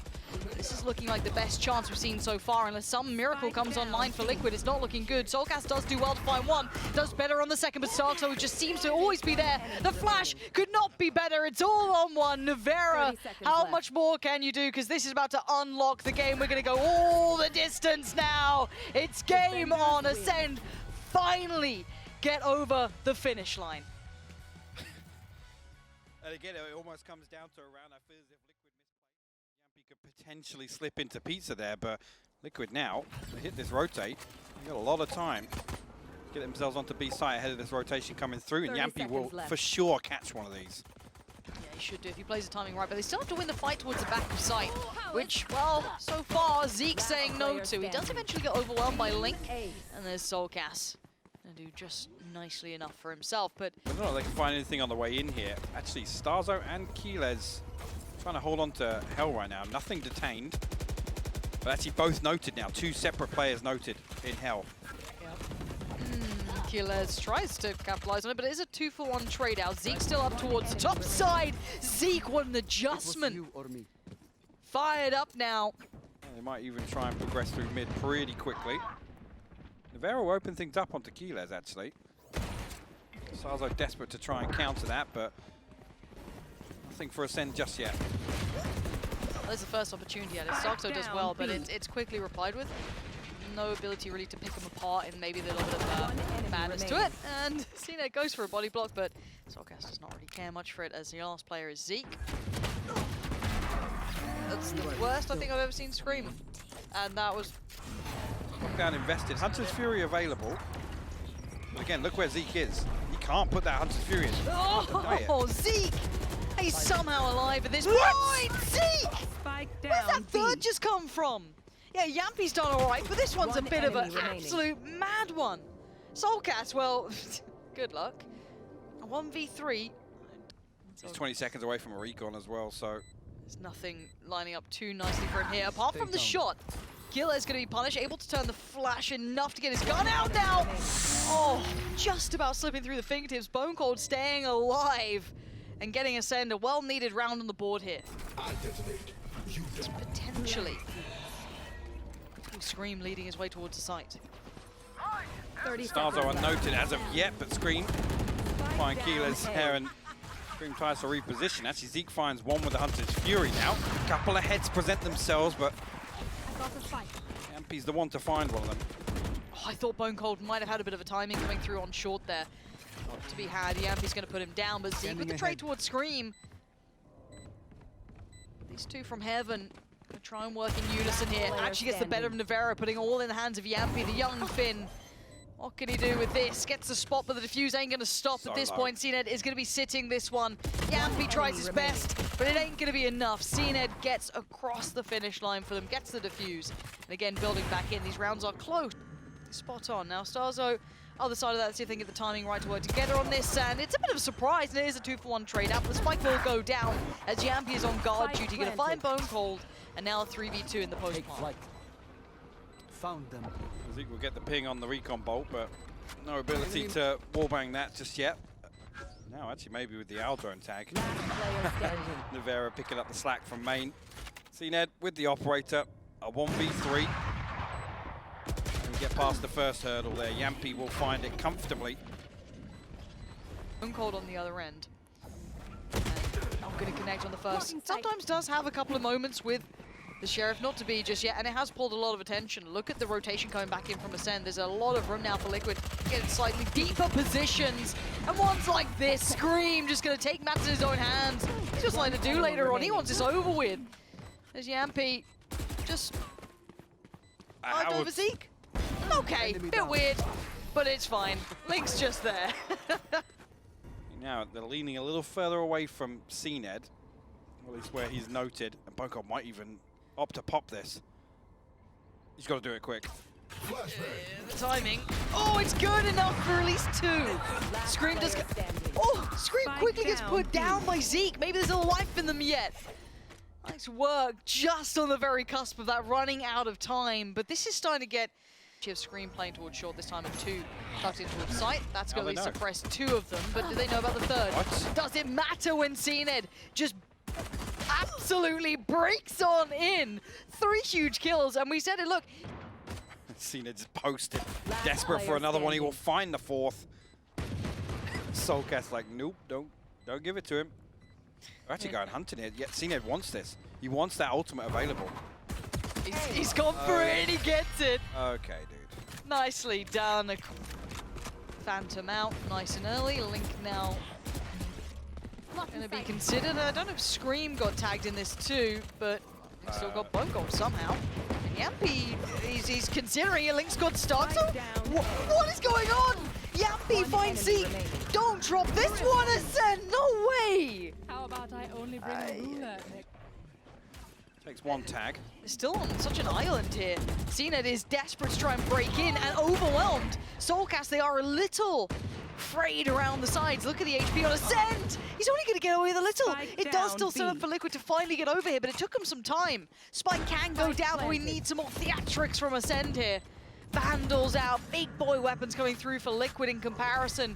This is looking like the best chance we've seen so far. Unless some miracle comes online for Liquid, it's not looking good. Soulcast does do well to find 1. Does better on the 2nd, but Starkso just seems to always be there. The flash could not be better. It's all on 1. naVi, how much more can you do? Because this is about to unlock the game. We're going to go all the distance now. It's game on. Acend finally get over the finish line. And again, it almost comes down to around. I feel as if Liquid misplaced. Yampi could potentially slip into pizza there, but Liquid now, they hit this rotate. They've got a lot of time to get themselves onto B site ahead of this rotation coming through, and 30 Yampi will seconds left. for sure catch one of these. Yeah, he should do if he plays the timing right, but they still have to win the fight towards the back of site, which, well, so far, Zeke's saying no to. He does eventually get overwhelmed by Link, and there's Soulcast. Gonna do just nicely enough for himself, but I don't know if they can find anything on the way in here. Actually, Starzo and kyedae trying to hold on to Hell right now. Nothing detained, but actually both noted now. 2 separate players noted in Hell. kyedae tries to capitalize on it, but it is a 2-for-1 trade out. Zeke still up towards the top side. Zeke, what an adjustment. Fired up now. They might even try and progress through mid pretty quickly. naVi will open things up onto kyedae, actually. Starzo desperate to try and counter that, but nothing for Acend just yet. There's the first opportunity at it. Soxo does well, but it's quickly replied with. No ability really to pick them apart, and maybe a little bit of madness to it. And Cena goes for a body block, but Solcast does not really care much for it, as the last player is Zeke. That's the worst I think I've ever seen Scream. And that was... Lockdown invested. Hunter's Fury available. But again, look where Zeke is. He can't put that Hunter's Fury in. Oh, Zeke! He's somehow alive at this point! Zeke! Where's that third just come from? Yeah, Yampy's done alright, but this one's a bit of an absolute mad one. Soulcast, well, good luck. A 1v3. He's 20 seconds away from a recon as well, so... There's nothing lining up too nicely for him here, apart from the shot. Giller's going to be punished, able to turn the flash enough to get his gun out now. Oh, just about slipping through the fingertips. Bone Cold staying alive and getting Acend a well-needed round on the board here. It's potentially Scream leading his way towards the site. Stars are unnoted as of yet, but Scream find Keeler's hair and Scream tries to reposition. Actually, Zeke finds one with the Hunter's Fury now. A couple of heads present themselves, but Yampy's the one to find one of them. Oh, I thought Bone Cold might have had a bit of a timing coming through on short there. Not to be had. Yampy's going to put him down, but Zeke with the trade towards Scream. These two from Heaven gonna try and work in unison here. Actually gets the better of navi, putting all in the hands of Yampy, the young Finn. What can he do with this? Gets the spot, but the defuse ain't going to stop at this point. CNED is going to be sitting this one. Yampy tries his best, but it ain't going to be enough. CNED gets across the finish line for them, gets the defuse. And again, building back in. These rounds are close. Spot on. Now, Starzo, other side of that, see if they can get the timing right to work together on this. And it's a bit of a surprise, and it is a 2-for-1 trade out. The spike will go down as Yampy is on guard duty. Going to find Bone Cold, and now a 3v2 in the post-plant. Found them. Zeke will get the ping on the recon bolt, but no ability to wallbang that just yet. Now, actually, maybe with the Aldrone tag. navi picking up the slack from main. CNED with the operator, a 1v3. And get past the first hurdle there. Yampy will find it comfortably. Bone Cold on the other end. And not going to connect on the first. Sometimes does have a couple of moments with the Sheriff, not to be just yet, and it has pulled a lot of attention. Look at the rotation coming back in from Acend. There's a lot of room now for Liquid. Getting slightly deeper positions. And ones like this, Scream just going to take matters in his own hands. He's just like to do later on. He wants this over with. There's Yampy. Just dived over Zeke. Okay, bit weird, but it's fine. Link's just there. Now, they're leaning a little further away from CNED. Or at least where he's noted. And Bone Cold might even opt to pop this. He's got to do it quick. The timing. Oh, it's good enough for at least two. Scream does. Oh, Scream quickly gets put down by Zeke. Maybe there's a life in them yet. Nice work, just on the very cusp of that, running out of time. But this is starting to get. You have Scream playing towards short this time and two tucked in towards sight. That's going to suppress two of them. But do they know about the third? What? Does it matter when CNED just absolutely breaks on in? 3 huge kills, and we said it, look. CNED just posted. Desperate for another one, he will find the fourth. Soulcast like, nope, don't give it to him. They're actually going hunting it, yet CNED wants this. He wants that ultimate available. He's gone for it and he gets it. Okay, dude. Nicely done. Phantom out, nice and early. Link now going to be considered. I don't know if Scream got tagged in this too, but he's still got Bone Cold somehow. And Yampy, he's considering it. Link's got stuck. So what is going on? Yampy finds Zeke. Don't drop this one, Acend. No way. How about I only bring a ruler? Takes one tag. They're still on such an island here. CNED is desperate to try and break in and overwhelmed. Soulcast, they are a little frayed around the sides. Look at the HP on Acend. He's only going to get away with a little. It does still set up for Liquid to finally get over here, but it took him some time. Spike can go down, but we need some more theatrics from Acend here. Vandals out, big boy weapons coming through for Liquid in comparison.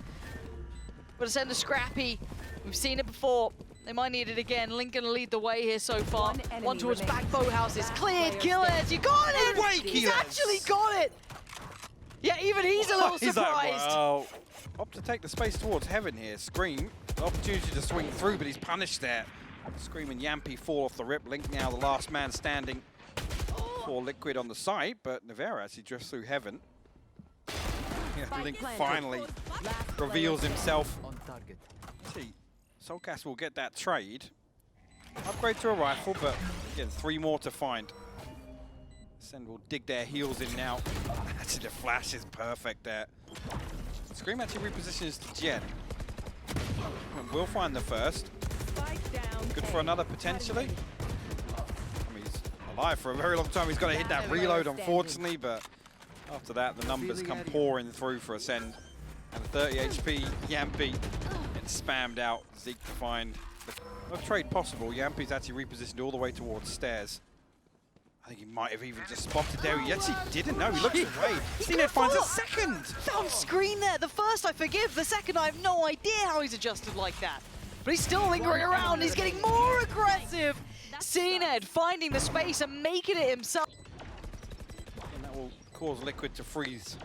But Acend is scrappy. We've seen it before. They might need it again. Link gonna lead the way here so far. One towards back boathouses. Cleared, Killers, you got it! He's actually got it! Yeah, even he's a little surprised. Like, well, opt to take the space towards Heaven here. Scream, the opportunity to swing through, but he's punished there Scream and Yampy fall off the rip. Link now the last man standing for Liquid on the site, but navi actually drifts through heaven. Yeah, Link finally reveals himself. On target. See, Soulcast will get that trade. Upgrade to a rifle, but again, 3 more to find. Acend will dig their heels in now. Actually, the flash is perfect there. Scream actually repositions to Gen. And we'll find the first. Good for another potentially. I mean, he's alive for a very long time. He's got to hit that reload, unfortunately, but after that, the numbers come pouring through for Acend. And 30 HP, Yampy gets spammed out. Zeke to find no trade possible. Yampy's actually repositioned all the way towards stairs. I think he might have even just spotted there. He actually didn't know. He looks away. sinatraa finds a second. Found screen there. The first I forgive. The second I have no idea how he's adjusted like that. But he's still lingering around. He's getting more aggressive. sinatraa finding the space and making it himself. And that will cause Liquid to freeze.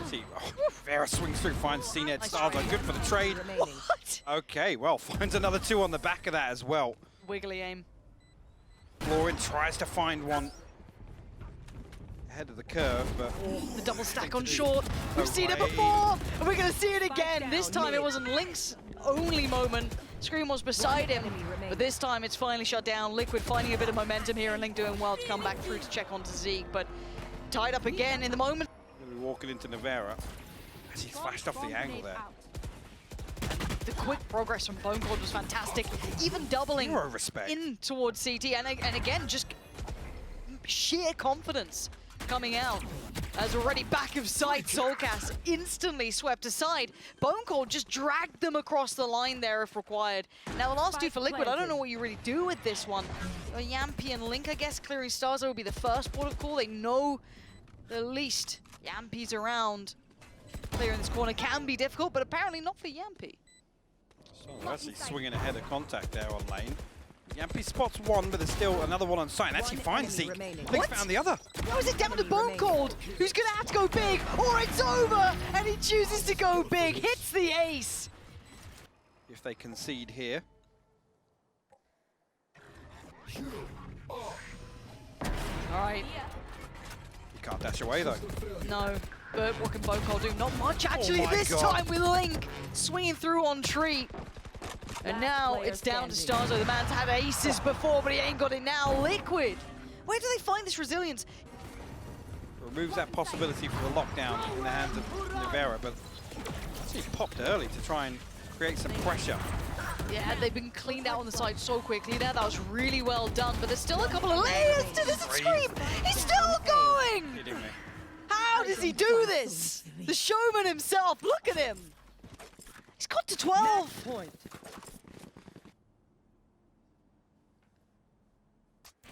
See, Vera swings through, finds sinatraa. Stars are good for the trade. What? Okay, well, finds another 2 on the back of that as well. Wiggly aim. Florin tries to find one ahead of the curve, but The double stack on short. We've seen it before, and we're going to see it again. This time it wasn't Link's only moment. Scream was beside him, but this time it's finally shut down. Liquid finding a bit of momentum here, and Link doing well to come back through to check onto Zeke, but tied up again in the moment. walking into navi. As he's flashed off the angle there. The quick progress from Bone Cold was fantastic, even doubling in towards CT, and again, just sheer confidence coming out. As already back of sight, Soulcast instantly swept aside. Bone Cold just dragged them across the line there if required. Now the last 2 for Liquid, I don't know what you really do with this one. Yampy and Link, I guess, clearing Starzo will be the first port of call. They know the least Yampy's around. Clearing this corner can be difficult, but apparently not for Yampy. So actually swinging ahead of contact there on lane. Yampy spots one, but there's still another one on site. And actually finds Zeke. Link found the other. How is it down to Bone Cold, who's going to have to go big, or it's over, and he chooses to go big, hits the ace. If they concede here. All right. You can't dash away though. No, but what can Bone Cold do? Not much actually this time with Link swinging through on tree. And now it's down to Starzo. The man's had aces before, but he ain't got it now. Liquid, where do they find this resilience? Removes that possibility for the lockdown in the hands of navi, but he popped early to try and create some pressure. Yeah, they've been cleaned out on the side so quickly there. That was really well done, but there's still a couple of layers to this Scream. He's still going! Kidding me. How does he do this? The showman himself, look at him. He's got to 12.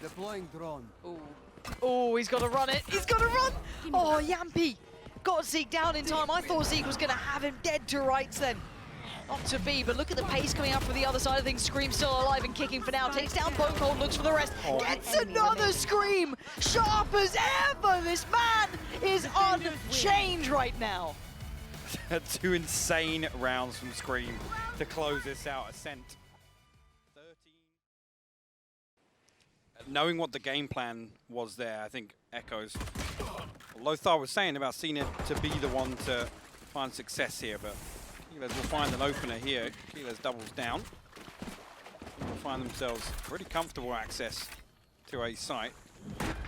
Deploying drone. Oh, he's got to run it. He's got to run. Oh, Yampy got Zeke down in time. I thought Zeke was going to have him dead to rights then. Not to be, but look at the pace coming up from the other side of things. Scream still alive and kicking for now. Takes down Bone Cold, looks for the rest. Gets another Scream. Sharp as ever. This man is on change right now. 2 insane rounds from Scream to close this out. Acend. 13. Knowing what the game plan was there, I think echoes what Lothar was saying about sinatraa to be the one to find success here, but kyedae will find an opener here. kyedae doubles down. They'll find themselves pretty comfortable access to a site.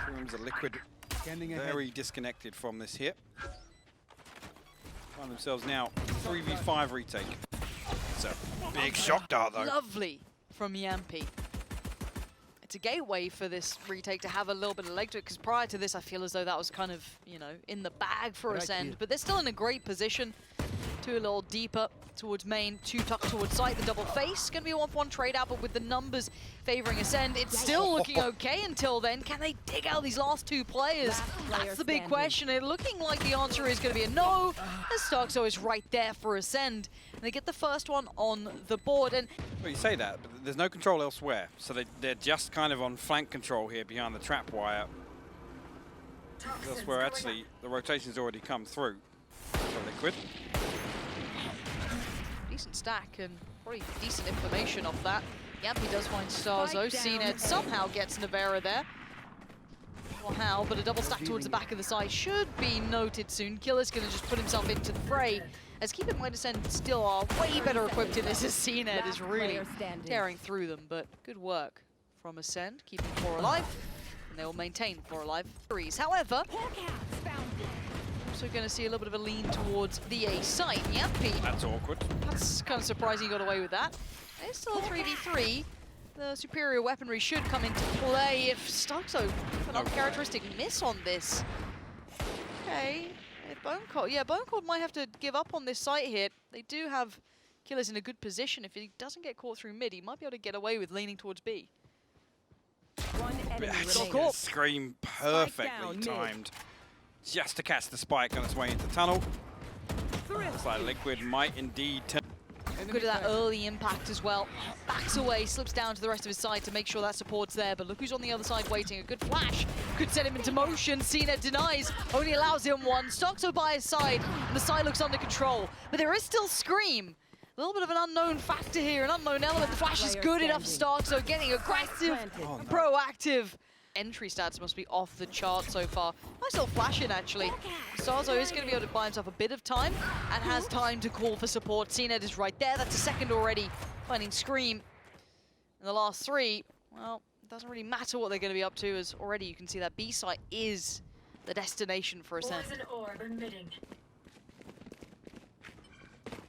Scream's a Liquid very disconnected from this hit. Find themselves now 3v5 retake. It's a big shock dart though. Lovely from Yampy. It's a gateway for this retake to have a little bit of leg to it, because prior to this I feel as though that was kind of, you know, in the bag for Acend, but they're still in a great position. 2 a little deeper towards main, 2 tucked towards site. The double face going to be a 1-for-1 trade out, but with the numbers favoring Ascend, it's still looking okay until then. Can they dig out these last 2 players? That's the big question. It looking like the answer is going to be a no, as Starkzo is right there for Ascend. And they get the first one on the board. And well, you say that, but there's no control elsewhere, so they're just kind of on flank control here behind the trap wire. That's where actually the rotation's already come through for Liquid. decent stack and probably decent information off that. Yampy does find Starzo. CNED somehow gets navi there. Not how, but a double stack towards the back of the side should be noted soon. Killer's going to just put himself into the fray. As keep in mind, Acend still are way better equipped in this as CNED is really tearing through them. But good work from Acend, keeping 4 alive. And they will maintain 4 alive. However, also going to see a little bit of a lean towards the A site. Yampy. That's awkward. That's kind of surprising he got away with that. It's still a 3v3. The superior weaponry should come into play if Starzo an uncharacteristic miss on this. Okay, Bone Cold might have to give up on this site here. They do have Killers in a good position. If he doesn't get caught through mid, he might be able to get away with leaning towards B. Actually, Scream perfectly timed. Just to catch the spike on its way into tunnel. Looks like Liquid might indeed turn. Good at that early impact as well. Backs away, slips down to the rest of his side to make sure that support's there. But look who's on the other side waiting. A good flash could set him into motion. CNED denies, only allows him one. Stoxo by his side, and the side looks under control. But there is still Scream. A little bit of an unknown factor here, an unknown element. The flash is good enough for Stoxo, getting aggressive and proactive. Entry stats must be off the chart so far. Nice little flash in, actually. Starzo is going to be able to buy himself a bit of time and has time to call for support. CNED is right there. That's a second already. Finding Scream. And the last 3, well, it doesn't really matter what they're going to be up to, as already you can see that B site is the destination for Acend.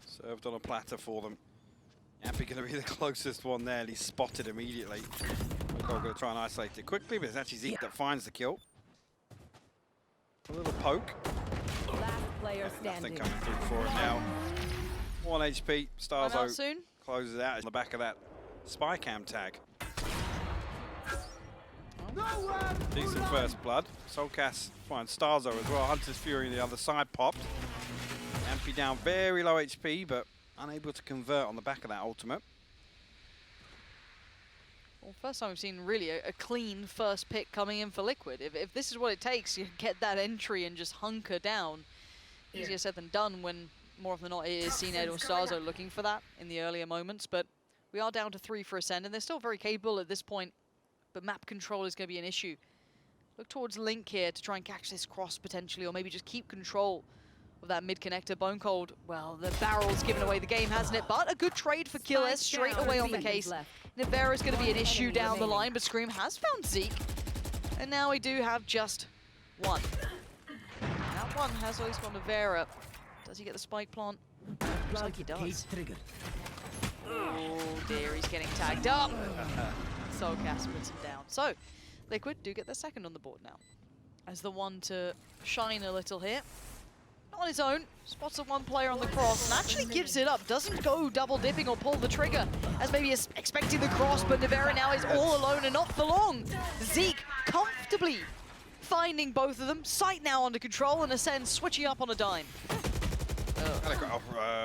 Served on a platter for them. Yampy going to be the closest one there, and he's spotted immediately. We're going to try and isolate it quickly, but it's actually Zeke that finds the kill. A little poke. Nothing coming through for him now. 1 HP. Starzo closes out on the back of that spy cam tag. Decent first blood. Solcas finds Starzo as well. Hunter's Fury on the other side popped. Yampy down very low HP, but unable to convert on the back of that ultimate. Well, first time we've seen really a clean first pick coming in for Liquid. If this is what it takes, you get that entry and just hunker down. Easier said than done when more often than not it is CNED or Starzo looking for that in the earlier moments. But we are down to 3 for Acend, and they're still very capable at this point. But map control is going to be an issue. Look towards Link here to try and catch this cross potentially, or maybe just keep control of that mid connector. Bone Cold, well, the barrel's given away the game, hasn't it? But a good trade for Killer straight away on the case. navi is going to be an issue down the line, but Scream has found Zeke. And now we do have just 1. That one has always gone to navi. Does he get the spike plant? Looks like he does. Oh dear, he's getting tagged up. Solcas puts him down. So, Liquid do get their second on the board now. As the one to shine a little here. Not on his own, spots a 1 player on the cross and actually gives it up. Doesn't go double dipping or pull the trigger as maybe is expecting the cross, but navi now is all alone and not for long. Zeke comfortably finding both of them. Sight now under control and Acend switching up on a dime.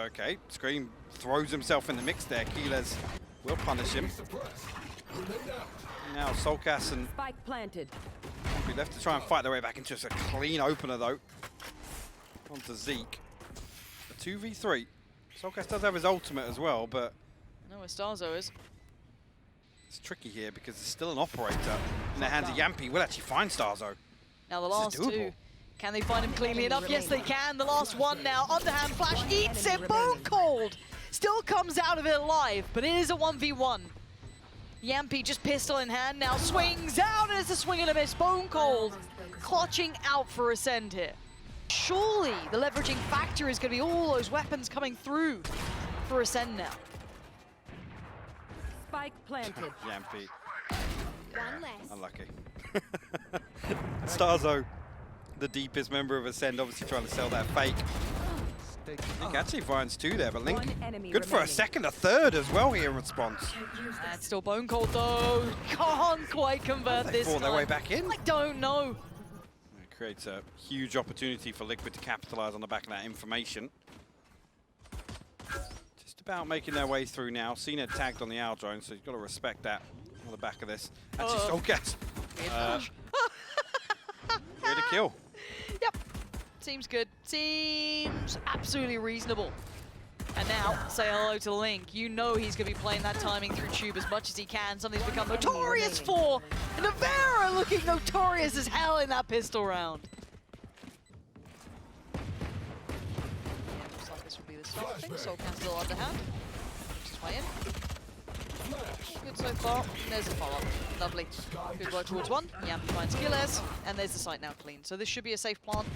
Okay, Scream throws himself in the mix there. Keyless will punish him. Now Solcas and Spike planted. be left to try and fight their way back into just a clean opener though. Onto Zeke. A 2v3. Solcas does have his ultimate as well, but I know where Starzo is. it's tricky here because there's still an operator in the hands of Yampy. Will actually find Starzo. Now the last 2. Can they find him cleanly enough? Yes, they can. The last 1 now. Underhand flash eats it. Bone Cold still comes out of it alive, but it is a 1v1. Yampy just pistol in hand now. Swings out as a swing and a miss. Bone Cold clutching out for Acend here. Surely the leveraging factor is going to be all those weapons coming through for Acend now. Spike planted. Yampy. Unlucky. Starzo, the deepest member of Acend, obviously trying to sell that fake. Link actually finds 2 there, but Link good for a second, a third as well here in response. That's still Bone Cold though. Can't quite convert this time. They fought their way back in? I don't know. It creates a huge opportunity for Liquid to capitalize on the back of that information. Just about making their way through now. CNED tagged on the owl drone, so you've got to respect that on the back of this. Actually, Solcas. Way to kill. Yep. Seems good. Seems absolutely reasonable. And now, say hello to Link. You know he's going to be playing that timing through tube as much as he can. Something he's become notorious for. And navi looking notorious as hell in that pistol round. Yeah, looks like this will be the start of things. Soulcast still underhand. Just way in. Good so far. And there's a follow-up. Lovely. Good work towards one. Yampi finds killers. And there's the site now clean. So this should be a safe plant.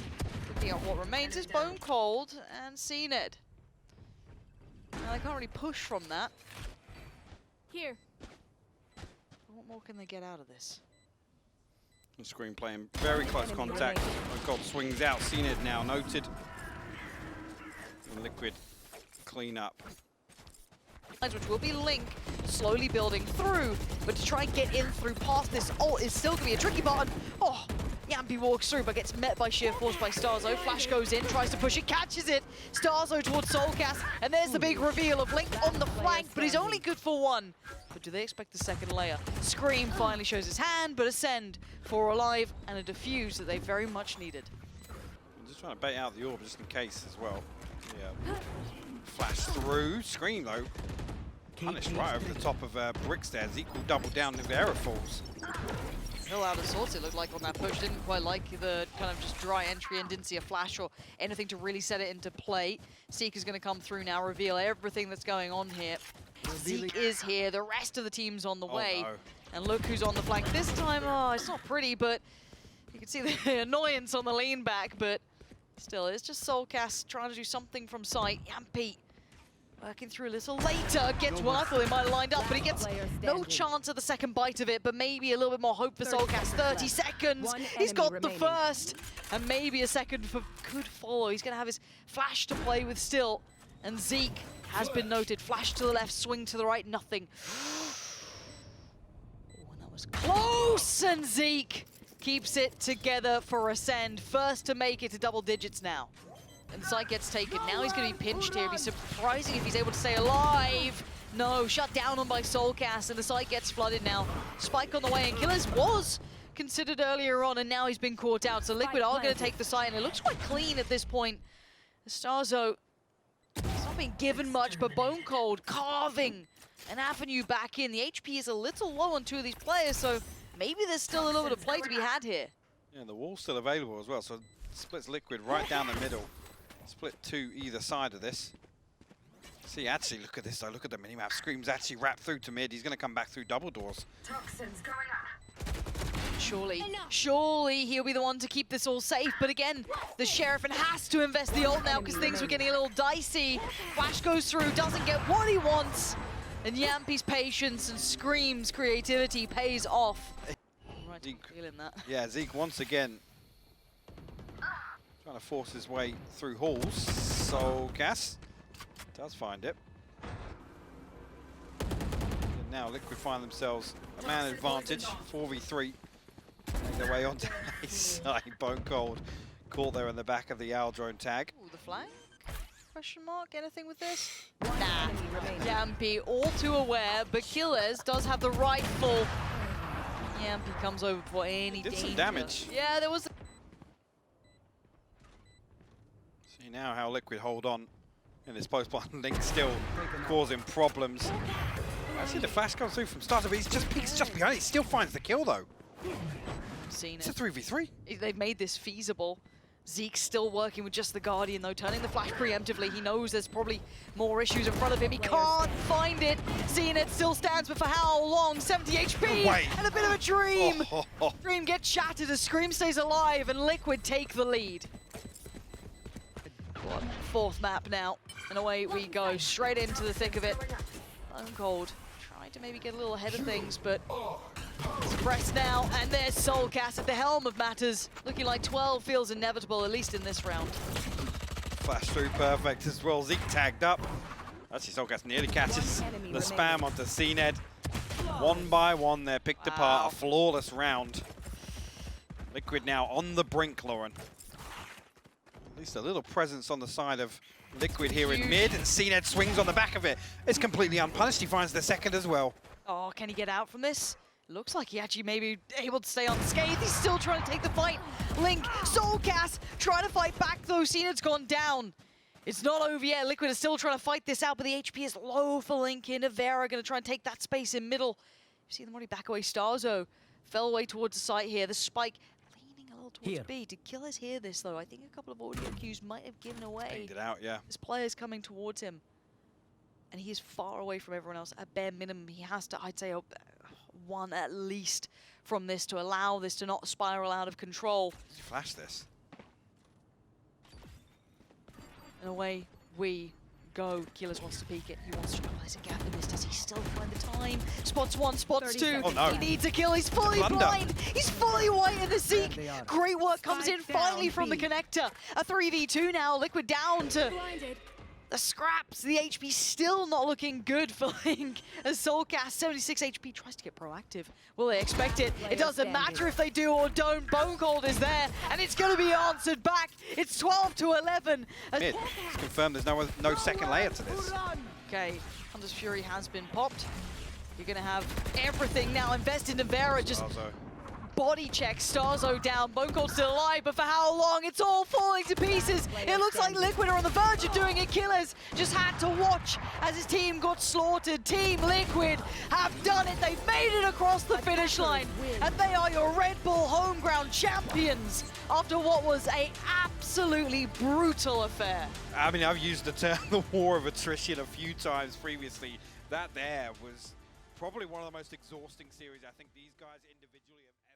Looking at what remains is Bone Cold and CNED. Now, they can't really push from that. Here. What more can they get out of this? The screen playing very close contact. Bone Cold swings out. CNED now noted. And Liquid clean up. Which will be Link slowly building through, but to try and get in through past this ult is still going to be a tricky button. Oh, Yampi walks through, but gets met by sheer force by Starzo. Flash goes in, tries to push it, catches it. Starzo towards Soulcast, and there's the big reveal of Link on the flank, but he's only good for one. But do they expect the second layer? Scream finally shows his hand, but Acend, 4 alive, and a defuse that they very much needed. I'm just trying to bait out the orb just in case as well. Yeah. Flash through. Scream though. Punished right over the top of Bricks there. Zeke will double down if the error falls. Still out of sorts, it looked like on that push. Didn't quite like the kind of just dry entry and didn't see a flash or anything to really set it into play. Seeker's going to come through now, reveal everything that's going on here. Zeke is here, the rest of the team's on the way. No. And look who's on the flank this time. Oh, it's not pretty, but you can see the annoyance on the lean back, but still, it's just Soulcast trying to do something from sight. Yampi working through a little later, gets one. I thought he might have lined up, but he gets no chance of the second bite of it, but maybe a little bit more hope for Soulcast. 30 seconds, he's got the first, and maybe a second could follow. He's going to have his flash to play with still, and Zeke has been noted. Flash to the left, swing to the right, nothing. Oh, and that was close, and Zeke keeps it together for Acend. First to make it to double digits now. And site gets taken. Now he's going to be pinched here. It'd be surprising if he's able to stay alive. No, shut down on by Soulcast, and the site gets flooded now. Spike on the way, and Killers was considered earlier on, and now he's been caught out. So Liquid are going to take the site, and it looks quite clean at this point. Starzo, it's not being given much, but Bone Cold carving an avenue back in. The HP is a little low on 2 of these players, so maybe there's still a little bit of play to be had here. Yeah, the wall's still available as well, so splits Liquid right down the middle. Split 2 either side of this. See, actually, look at this though. Look at the minimap. Scream's actually wrapped through to mid. He's going to come back through double doors. Toxins going up. Surely he'll be the one to keep this all safe. But again, the Sheriff has to invest the ult now because things were getting a little dicey. Flash goes through, doesn't get what he wants. And Yampi's patience and Scream's creativity pays off. Right, Zeke, feeling that. Yeah, Zeke once again trying to force his way through halls. So Gas does find it. And now Liquid find themselves a man advantage, 4v3. Make their way onto his side. Bone Cold caught there in the back of the Owl drone tag. Ooh, the flank? Question mark? Anything with this? Nah. Yampi all too aware, but Killers does have the rifle. Yampi comes over for any danger. Did some damage. Yeah, there was. See now how Liquid hold on in this post-button. Link still causing problems. Actually, the flash comes through from starter, but he just peeks just behind it. He still finds the kill though. Seen It's a it. 3v3. They've made this feasible. Zeke's still working with just the Guardian though, turning the flash preemptively. He knows there's probably more issues in front of him. He can't find it. Seeing it still stands, but for how long? 70 HP and a bit of a dream. Dream gets shattered as Scream stays alive and Liquid take the lead. What? 4th map now, and away we go, straight into the thick of it. Bone Cold trying to maybe get a little ahead of things, but it's pressed now, and there's Soulcast at the helm of matters. Looking like 12 feels inevitable, at least in this round. Flash through perfect as well. Zeke tagged up. Actually, Soulcast nearly catches the spam onto CNED. One by one, they're picked apart. A flawless round. Liquid now on the brink, Lauren. At least a little presence on the side of Liquid here in mid, and CNED swings on the back of it. It's completely unpunished. He finds the second as well. Oh, can he get out from this? Looks like he actually may be able to stay unscathed. He's still trying to take the fight. Link, Soulcast, trying to fight back though. CNED's gone down. It's not over yet. Liquid is still trying to fight this out, but the HP is low for Lincoln. naVi going to try and take that space in middle. You see them already back away. Starzo fell away towards the site here. The spike leaning a little towards B. Did killers hear this, though? I think a couple of audio cues might have given away. Pinged it out, yeah. This player's coming towards him. And he is far away from everyone else. At bare minimum, he has to, I'd say, one at least from this to allow this to not spiral out of control. Flash this. And away we go. Keyless wants to peek it. He wants to realize a gap in this. Does he still find the time? Spots one, spots two. Oh, no. He needs a kill. He's fully blind. He's fully white in the Zeke. Great work comes in finally from the connector. A 3v2 now. Liquid down to Blinded. the scraps. The HP still not looking good for Link. As Soulcast, 76 HP, tries to get proactive. Will they expect it? It doesn't matter if they do or don't. Bone Cold is there, and it's going to be answered back. It's 12 to 11. Mid. It's confirmed there's no second layer to this. Okay, Hunter's Fury has been popped. You're going to have everything now invested in Vera. Just Starzo. body check. Starzo down. Bone Cold still alive, but for how long? It's all falling to pieces. It looks like Liquid are on the verge of doing it. Killers just had to watch as his team got slaughtered. Team Liquid have done it. They've made it across the finish line. And they are your Red Bull home ground champions after what was a absolutely brutal affair. I mean, I've used the term the war of attrition a few times previously. That there was probably one of the most exhausting series I think these guys individually have